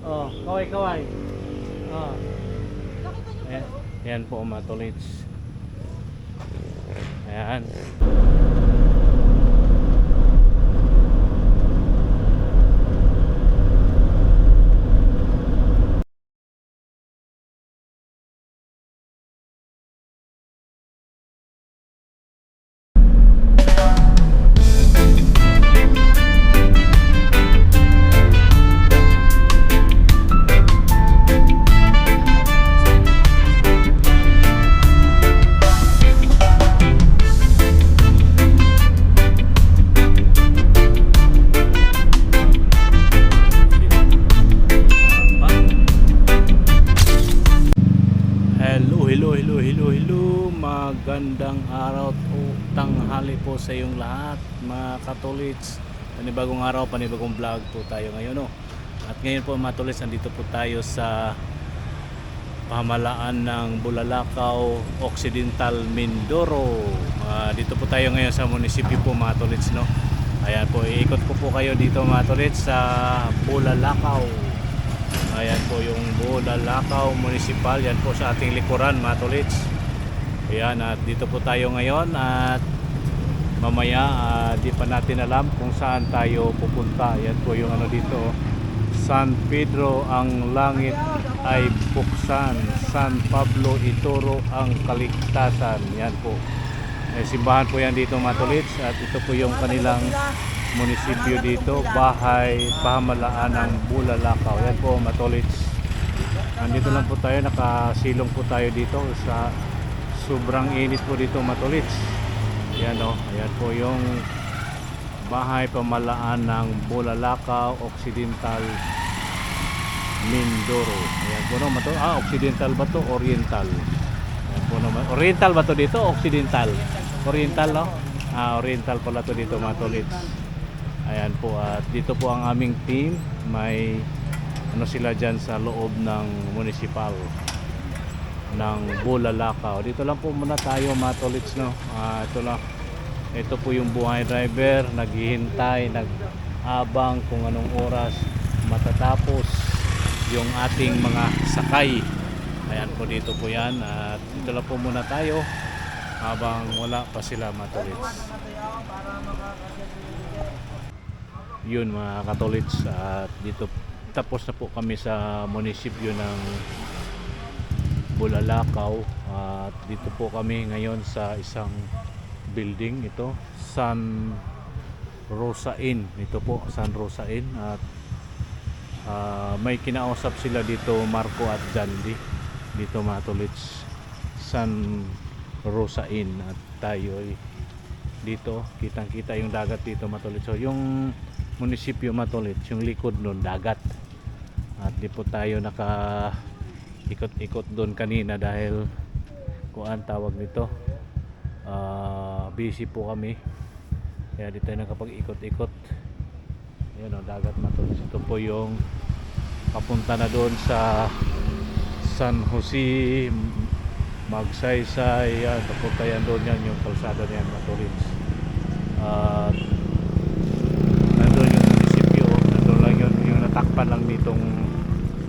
Oh, kaway-kaway. Oh. Ayan, ayan po mga tolits. Ayan. Hello. Magandang araw o tanghali po sa iyong lahat, mga katolits. Panibagong araw, panibagong vlog po tayo ngayon, no? At ngayon po mga katolits, andito po tayo sa pamahalaan ng Bulalakaw Occidental, Mindoro. Dito po tayo ngayon sa munisipyo po mga katolits, no? Ayan po, iikot ko po kayo dito mga katolits sa Bulalakaw. Ayan po yung Bulalakaw Municipal. Yan po sa ating likuran mga tolits. Ayan, at dito po tayo ngayon. At mamaya di pa natin alam kung saan tayo pupunta. Yan po yung ano dito, San Pedro ang langit ay buksan, San Pablo ituro ang kaligtasan. Yan po, simbahan po yan dito mga tolits. At ito po yung kanilang munisipyo dito, bahay pamahalaan ng Bulalakaw. Yan po mga tolits. Andito lang po tayo, nakasilong po tayo dito sa sobrang init po dito mga tolits. Yan o, ayan po yung bahay pamahalaan ng Bulalakaw Occidental, Mindoro. Ayan po no, Occidental ba to? Oriental. Ayan po no, Oriental ba to dito? Occidental. Oriental no? Oriental pala to dito mga tolits. Ayan po, at dito po ang aming team. May ano sila dyan sa loob ng municipal ng Bulalakaw. Dito lang po muna tayo mga tolits, no? Ito po yung buhay driver, naghihintay, nag-abang kung anong oras matatapos yung ating mga sakay. Ayan po, dito po yan. At dito lang po muna tayo habang wala pa sila mga tolits. Yun mga katolits, at dito tapos na po kami sa munisipyo ng Bulalakaw. At dito po kami ngayon sa isang building, ito San Rosa Inn. Ito po San Rosa Inn. At may kinausap sila dito, Marco at Jandy, dito mga katolits, San Rosa Inn. At tayo dito, kitang kita yung dagat dito mga katolits. So yung munisipyo matolit, yung likod nun dagat. At di po tayo naka ikot-ikot doon kanina dahil kuan tawag nito, busy po kami, kaya di tayo nakapag-ikot-ikot. Ayan o, dagat matolit. Ito po yung papunta na doon sa San Jose, Magsaysay. Yan, papunta yan doon, yan yung kalsada niyan matolit. Takpan lang nitong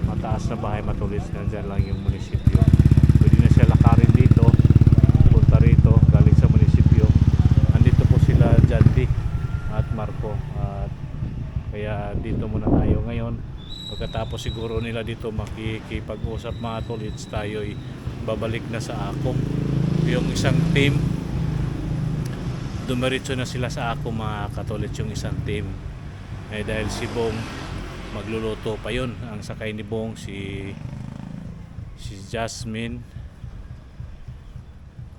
mataas na bahay matulis, nandyan lang yung munisipyo. Pwede na siya lakarin dito, punta rito galing sa munisipyo. Andito po sila Jandy at Marco, at kaya dito muna tayo ngayon. Pagkatapos siguro nila dito makikipag-usap mga tolits, tayo babalik na sa Ako. Yung isang team dumiretso na sila sa Ako mga katolits, yung isang team dahil si Bong magluluto pa yun. Ang sakay ni Bong si Jasmine,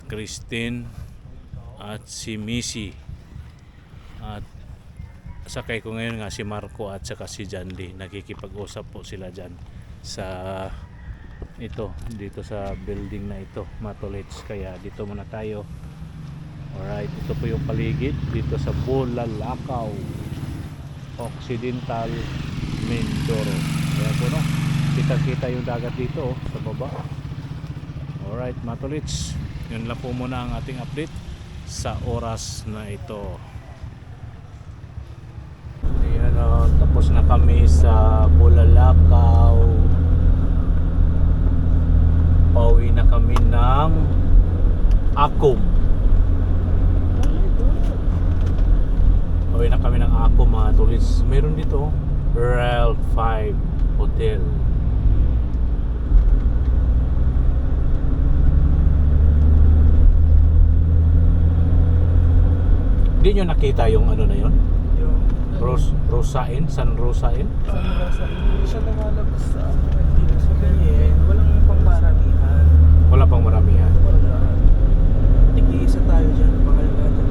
Christine at si Missy. At sakay ko ngayon nga si Marco at saka si Jandy. Nakikipag-usap po sila dyan sa dito sa building na ito mga tolits. Kaya dito muna tayo. Alright, ito po yung paligid dito sa Bulalakaw Occidental, Mindoro. Ayan po no, kita yung dagat dito sa baba. Alright mga tolits, yun lang po muna ang ating update sa oras na ito. Ayan o, tapos na kami sa Bulalakaw pauwi na kami ng Akom. Pauwi na kami ng Akom mga tulis. Meron dito Real 5 Hotel. Hindi nyo nakita yung ano na yun? Yung Rosain? San Rosain? sa Nasa, hindi siya lumalabas sa ano. Ibig sabihin, walang pangmaramihan. Wala pang maramihan. Wala. Tig-iisa tayo dyan. Mahal na dyan.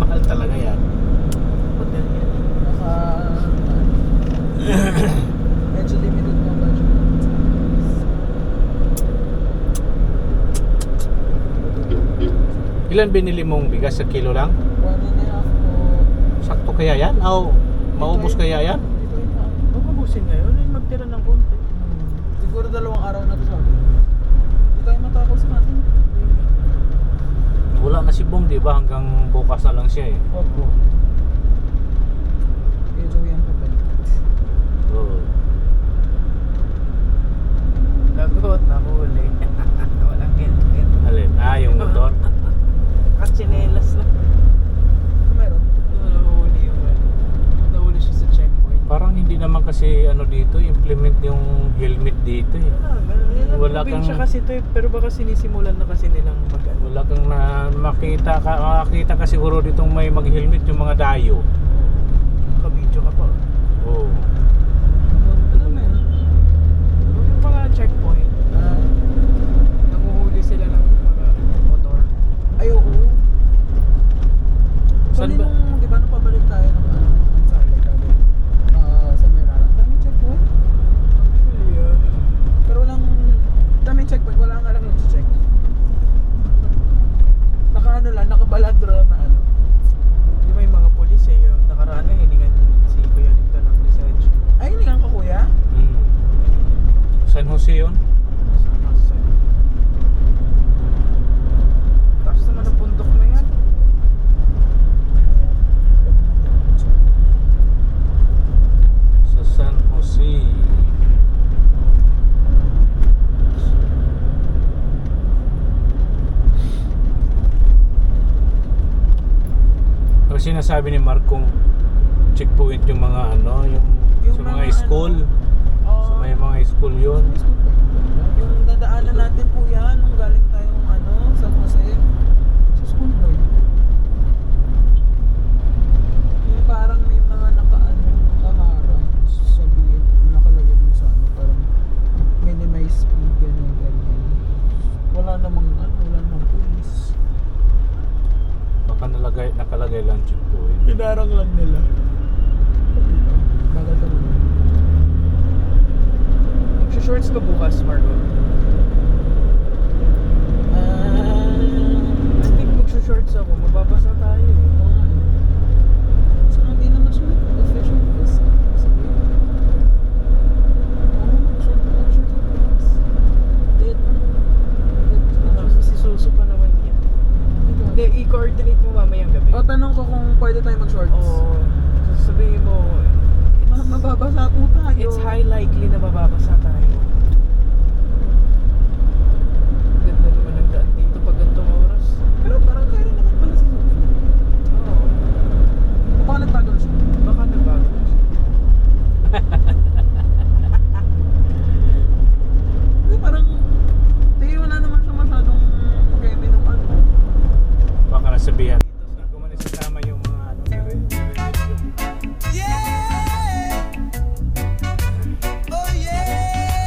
Mahal talaga yan. Hotel yan. Naka... medyo limited na budget. Ilan binili mong bigas? Sa kilo lang? 1.5 po. Sakto kaya yan? O maubos kaya yan? Dito yung mapabusin ngayon. Yung magtira ng konti. Siguro 2 araw na to sa akin. Hindi tayo matakaw sa atin. Wala na si Bong, di ba? Hanggang bukas na lang siya eh. Opo. Kaya Joey ang kapal. Oo. Lagot, nahuli. Walang helmet. Alin? Yung motor? At chinelas na. Meron? Nahuli yung nahuli siya sa checkpoint. Parang hindi naman kasi ano dito, implement yung helmet dito eh. Wala kang- Probinsya kasi ito eh, pero baka sinisimulan na kasi nilang Wala kang makita ka siguro ditong may mag-helmet yung mga dayo. Kabidyo ka pa. Oo. Alam mo yun? Yung mga checkpoint, nanguhuli sila ng mga motor. Ay, oo. Saan ba? Di ba nung pabalik tayo ng Mansala galing sa Merara? Daming checkpoint. Actually, pero walang daming checkpoint, wala nga lang nag-check. Naka-ano lang, nakabaladro lang na ano. Di ba yung mga polis eh, yung nakaraan na hiningan si Kuya Lito ng lisensya. Ay, hiningan ka kuya? San Jose yun? Tapos naman ang bundok na yan. Sa San Jose. Kasi sinasabi ni Mark kung checkpoint yung mga ano, yung sa mga school. Sa may mga school yun. Yung dadaanan natin po yan nung galing tayong ano, San Jose. Sa school boy. Yung parang may mga nakaano, nakaharang. Sabihin, nakalagay dun sa ano, parang minimize speed, ganyan, ganyan. Wala namang ano, wala namang police. Baka nakalagay lang checkpoint. Pinarang lang nila. Bagal ka muna. Magsha-shorts ka bukas, Margo? I think magsha-shorts ako. Mababasa tayo eh. Saka hindi naman siya official vest. Sige. Oo, mag-short ka bukas. Dead na. Si Suso pa naman yan. Hindi, i-coordinate mo mamayang gabi. O, tanong ko kung pwede tayo mag-shorts. Oo. Sasabihin mo, mababasa po tayo. It's high likely na mababasa tayo. Ganda naman ang daan dito pag gantong oras. Pero parang kaya naman pala si Suso. Oo. Baka nagbago na siya. Baka nagbago na siya. Kasi parang, hindi wala naman siya masyadong kemi ng ano. Baka nasabihan. Hindi ko man isasama yung mga ano, yung Yeah! Oh yeah!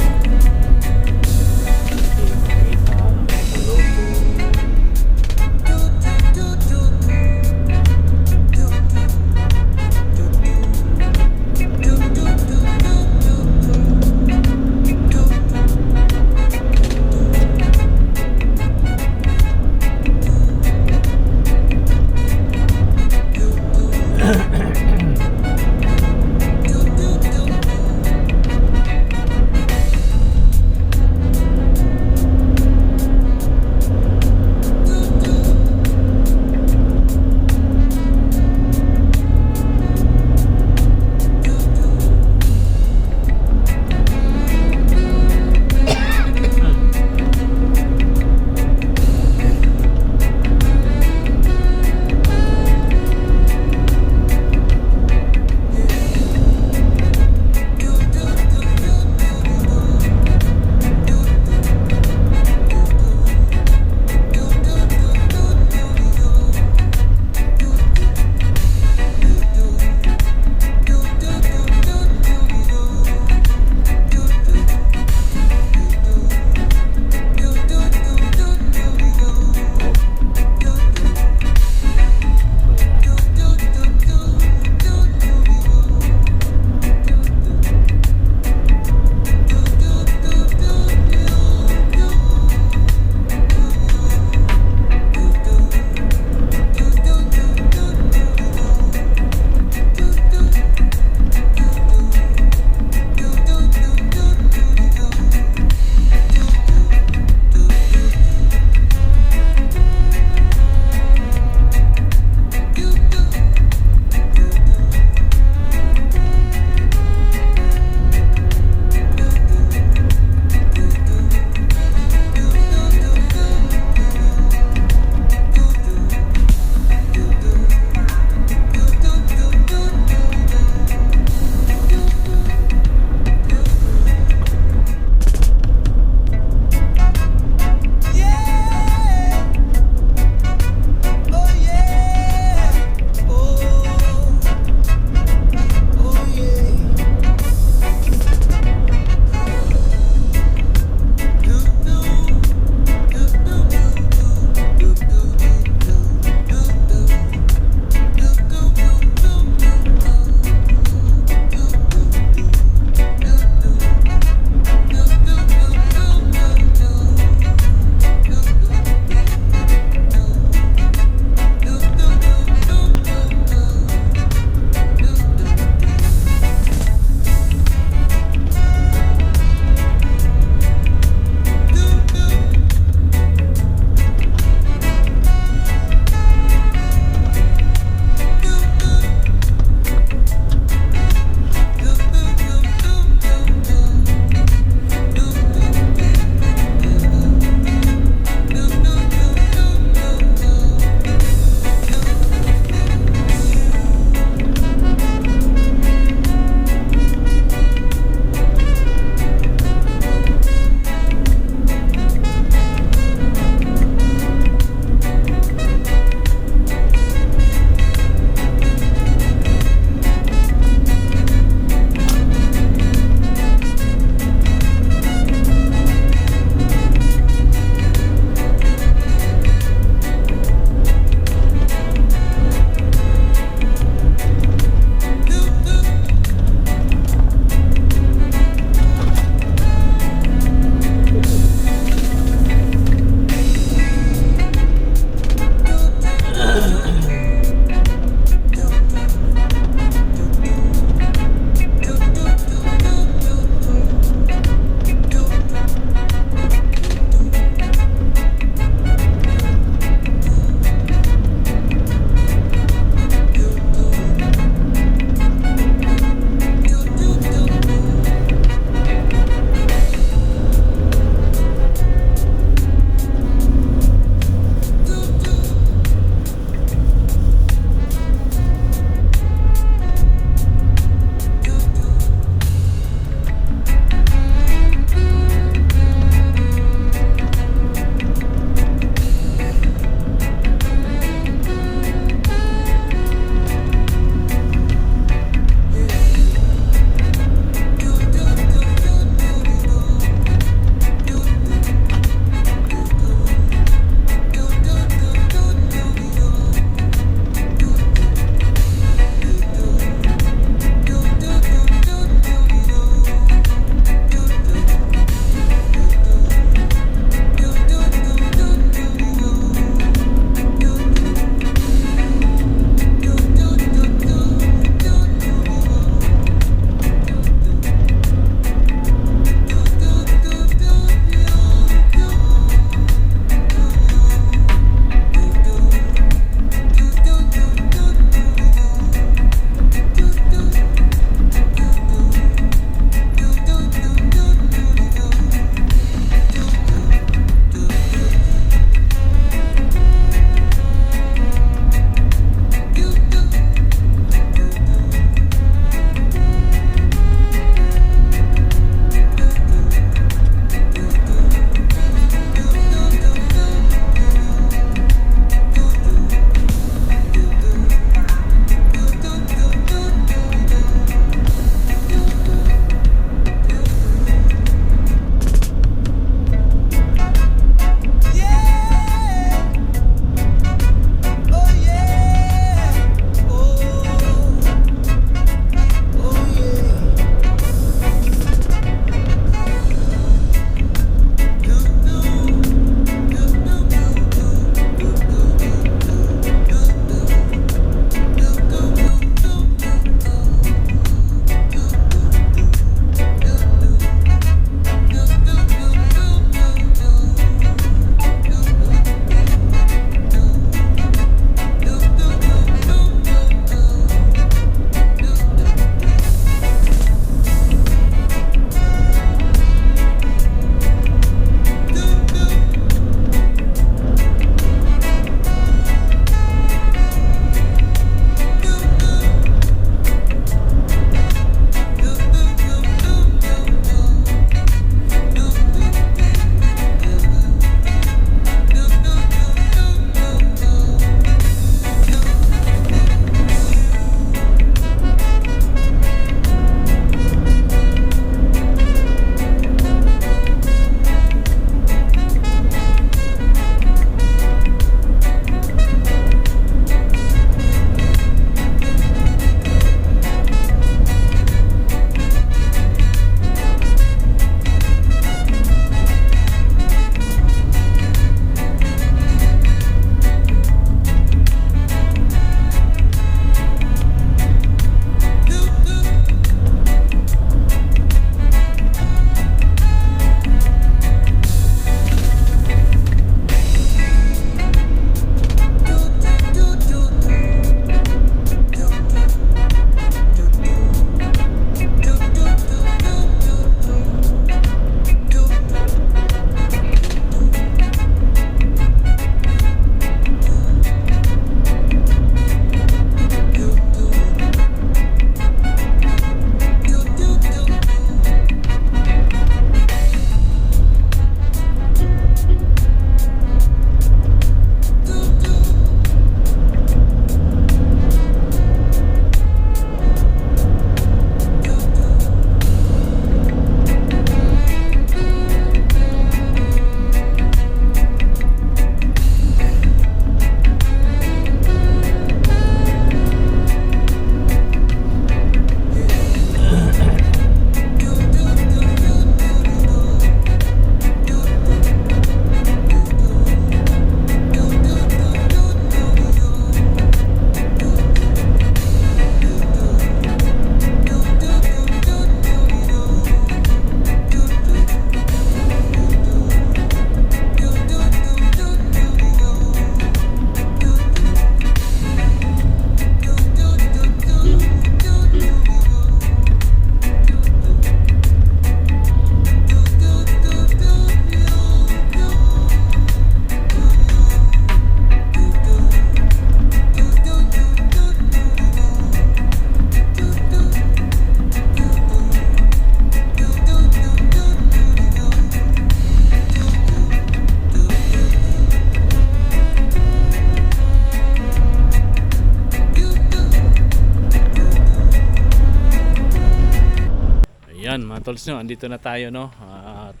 mga tolds no, andito na tayo no. At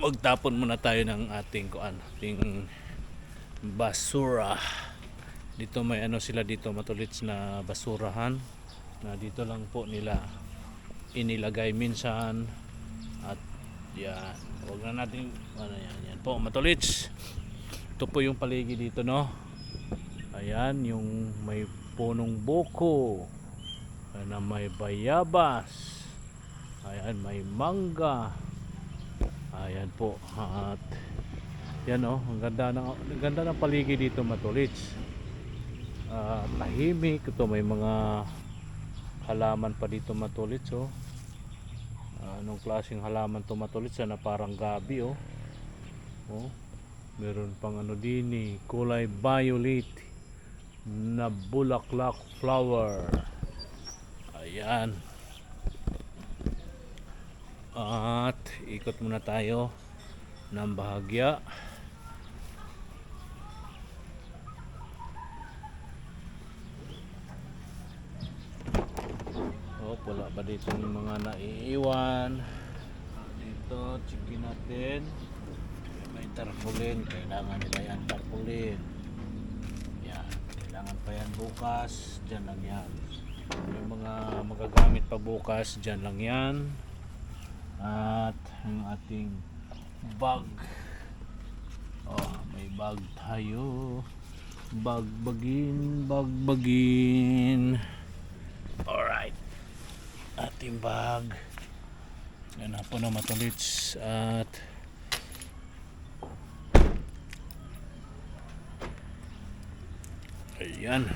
magtapon muna tayo ng ating ating basura. Dito may ano sila dito matulits na basurahan na dito lang po nila inilagay minsan. At yan, huwag na natin ano yan po matulits. Ito po yung paligid dito no. Ayan yung may punong buko na may bayabas, ayan may mangga, ayan po. At yan oh, ang ganda ng paligid dito matulits. Tahimik ito, may mga halaman pa dito matulits oh. Anong klaseng halaman to matulits na parang gabi oh. Oh, meron pang ano din eh, kulay violet na bulaklak flower. Ayan. At ikot muna tayo ng bahagya. Oh, wala ba dito yung mga naiiwan? Dito, checkin natin. May tarpaulin. Kailangan nila yan tarpaulin. Yan. Kailangan pa yan bukas. Diyan lang yan. Yung mga magagamit pa bukas, dyan lang yan. At ang ating bag. Oh, may bag tayo. Bagbagin. Alright. Ating bag. Yan na po na matulits. At ayan.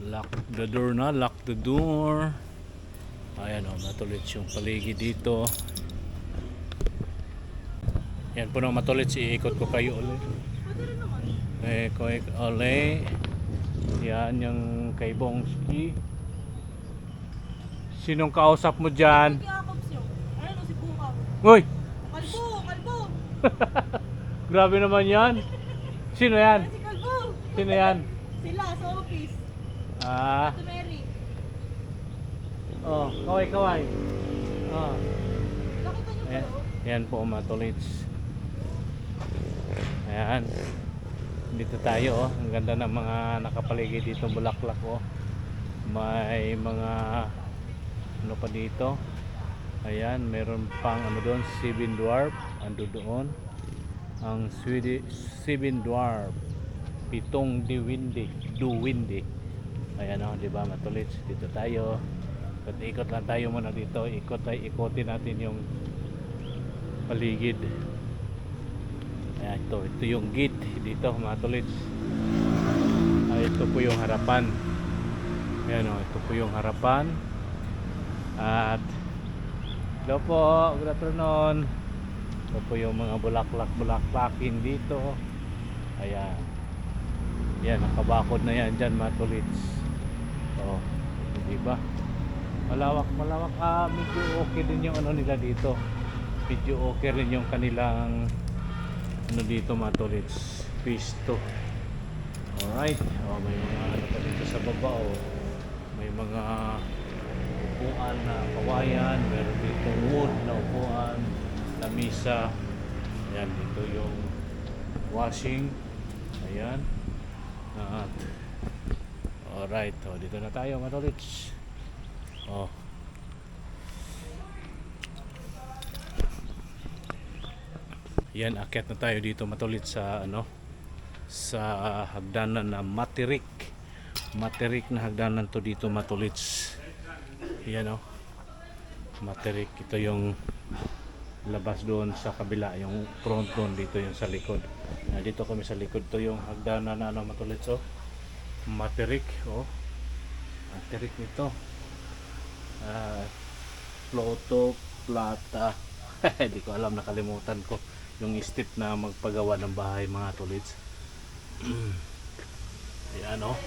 Lock the door na, lock the door. Ayan o, matulits yung paligid dito. Yan po na matulits, iikot ko kayo ulit. Quick ulit. Yan yung kay Bongski. Sinong kausap mo dyan? Uy! Kalbo! Grabe naman yan. Sino yan? Si Kalbo! Sino yan? Sila sa office. Ate Mary. Oh, kaway. Oh. Nakita niyo Ayan, ba? ayan po matulits. Ayan. Dito tayo oh. Ang ganda ng mga nakapaligid dito bulaklak oh. May mga ano pa dito. Ayan, meron pang ano doon, Seven Dwarf. Ando doon. Ang Swedish Seven Dwarf. Pitong duwindi. Ayan oh, di ba matulits. Dito tayo. Ikot lang tayo muna dito. Ikotin natin yung paligid. Ayan, ito yung gate dito matulits. Ito po yung harapan. Ayan oh, ito po yung harapan. At hello po, good afternoon. Ito po yung mga bulaklakin dito. Ayan. Yan, nakabakod na yan dyan matulits. Oh, di ba? Malawak. Medyo okay din yung ano nila dito. Medyo okay rin yung kanilang ano dito matulits. Pisto. Alright. Oh, may mga ano pa dito sa baba oh. May mga upuan na kawayan. Meron dito wood na upuan. Lamisa. Ayan, dito yung washing. Ayan. At alright, oh, dito na tayo matulits. Oh. Yan, akyat na tayo dito matulits sa ano, sa hagdanan na Materik na hagdanan to dito matulits. Yan oh. Materik, ito yung labas doon sa kabila, yung front doon dito yung sa likod. Dito kami sa likod, to yung hagdanan na ano matulits oh. Materik oh. Materik nito. Ploto Plata. Hindi ko alam, nakalimutan ko yung step na magpagawa ng bahay mga tulits. Ayan oh.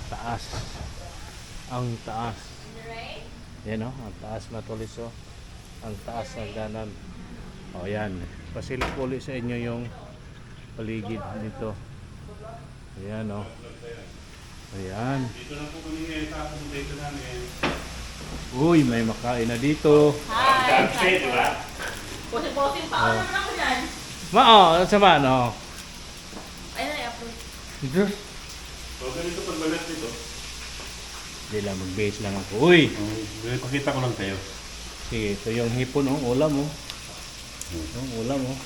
Taas. Ang taas. Ayan oh, ang taas mga tulits oh. Ang taas hagdanan. O yan, pasilip ulit sa inyo yung paligid nito. Ayan o. Ayan. Dito lang po kami ngayon, tapos dito namin. Uy, may makain na dito. Hi! Posing-posing pa ako naman ako dyan. Sama ano? Ayun na, i-upload. Dito. So, ganito pagbalat dito. Hindi lang, mag-base lang ako. Uy! Pakita ko lang tayo. Sige, ito yung hipon, oh. Ulam, oh. Ulam, oh.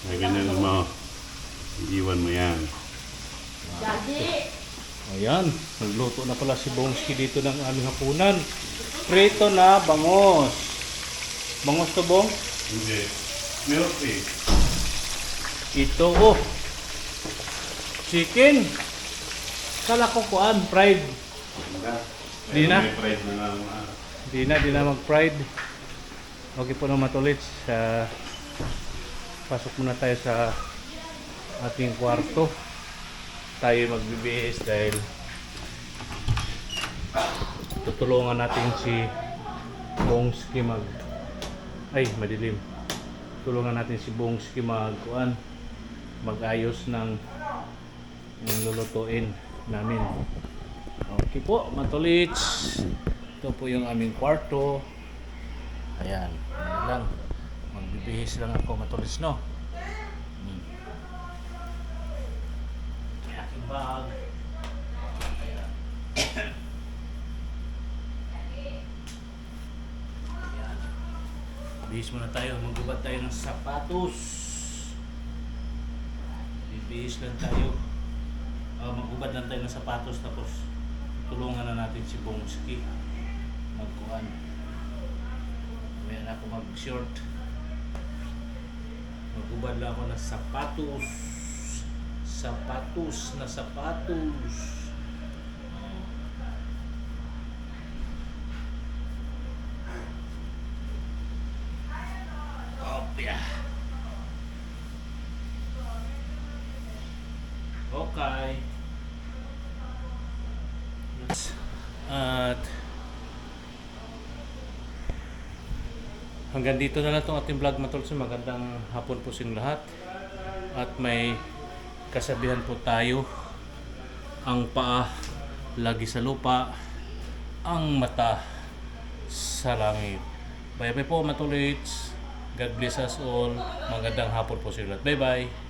Ay, ganun mo. Iiwan mo yan. Daddy! Ayan, nagluto na pala si Bongski dito ng aming hapunan. Prito na bangos. Bangos to, Bong? Hindi. Milk tea. Ito, oh. Chicken. Kala ko kuan, fried. Di na? May price na lang. Di na mag-fried. Okay po na matulits. Pasok muna tayo sa ating kwarto. Tayo magbibihis dahil tutulungan natin si Bongski madilim. Tulungan natin si Bongski mag-ayos ng lulutuin namin. Okay po, matulits. Ito po yung aming kwarto. Ayan, ano lang. Magbibihis lang ako, matulits, no? Aking bag. Ayan. Ayan. Bihis muna tayo, magbubad tayo ng sapatos. Bibihis lang tayo. Magbubad lang tayo ng sapatos tapos tulungan na natin si Bongski magkuhan. Mamaya na ako mag-short. Magbubad lang ako ng sapatos. Sapatos na sapatos. Yeah. Okay. At hanggang dito na lang itong ating vlog, matulso. Magandang hapon po sa inyong lahat. At may kasabihan po tayo, ang paa lagi sa lupa, ang mata sa langit. Bye bye po, matulits. God bless us all. Magandang hapon po sa inyong lahat. Bye bye.